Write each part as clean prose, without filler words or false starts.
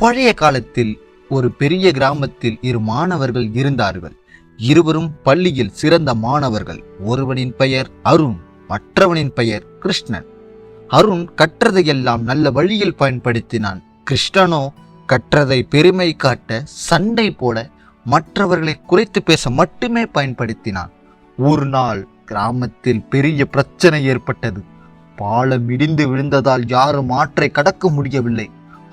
பழைய காலத்தில் ஒரு பெரிய கிராமத்தில் இரு மாணவர்கள் இருந்தார்கள். இருவரும் பள்ளியில் சிறந்த மாணவர்கள். ஒருவனின் பெயர் அருண், மற்றவனின் பெயர் கிருஷ்ணன். அருண் கற்றதையெல்லாம் நல்ல வழியில் பயன்படுத்தினான். கிருஷ்ணனோ கற்றதை பெருமை காட்ட, சண்டை போட, மற்றவர்களை குறைத்து பேச மட்டுமே பயன்படுத்தினான். ஒரு நாள் கிராமத்தில் பெரிய பிரச்சனை ஏற்பட்டது. பாலம் இடிந்து விழுந்ததால் யாரும் ஆற்றை கடக்க முடியவில்லை.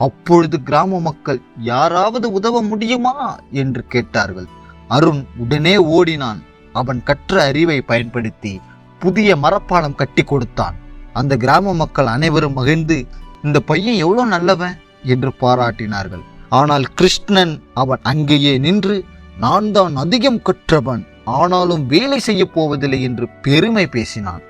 அப்பொழுது கிராம மக்கள் யாராவது உதவ முடியுமா என்று கேட்டார்கள். அருண் உடனே ஓடினான். அவன் கற்ற அறிவை பயன்படுத்தி புதிய மரப்பாலம் கட்டி கொடுத்தான். அந்த கிராம மக்கள் அனைவரும் மகிழ்ந்து, இந்த பையன் எவ்வளவு நல்லவன் என்று பாராட்டினார்கள். ஆனால் கிருஷ்ணன் அவன் அங்கேயே நின்று, நான் தான் அதிகம் கற்றவன், ஆனாலும் வேலை செய்ய போவதில்லை என்று பெருமை பேசினான்.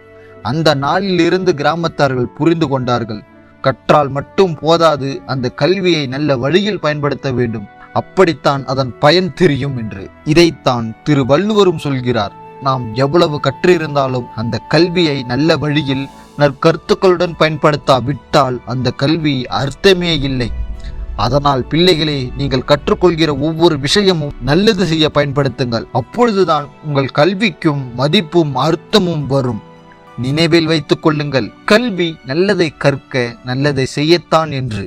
அந்த நாளிலிருந்து கிராமத்தார்கள் புரிந்து கொண்டார்கள், கற்றால் மட்டும் போதாது, அந்த கல்வியை நல்ல வழியில் பயன்படுத்த வேண்டும், அப்படித்தான் அதன் பயன் தெரியும் என்று. இதைத்தான் திருவள்ளுவரும் சொல்கிறார். நாம் எவ்வளவு கற்றிருந்தாலும் அந்த கல்வியை நல்ல வழியில் நற்கருத்துக்களுடன் பயன்படுத்தாவிட்டால் அந்த கல்வி அர்த்தமே இல்லை. அதனால் பிள்ளைகளே, நீங்கள் கற்றுக்கொள்கிற ஒவ்வொரு விஷயமும் நல்லது செய்ய பயன்படுத்துங்கள். அப்பொழுதுதான் உங்கள் கல்விக்கும் மதிப்பும் அர்த்தமும் வரும். நினைவில் வைத்துக் கொள்ளுங்கள், கல்வி நல்லதை கற்க, நல்லதை செய்யத்தான் என்று.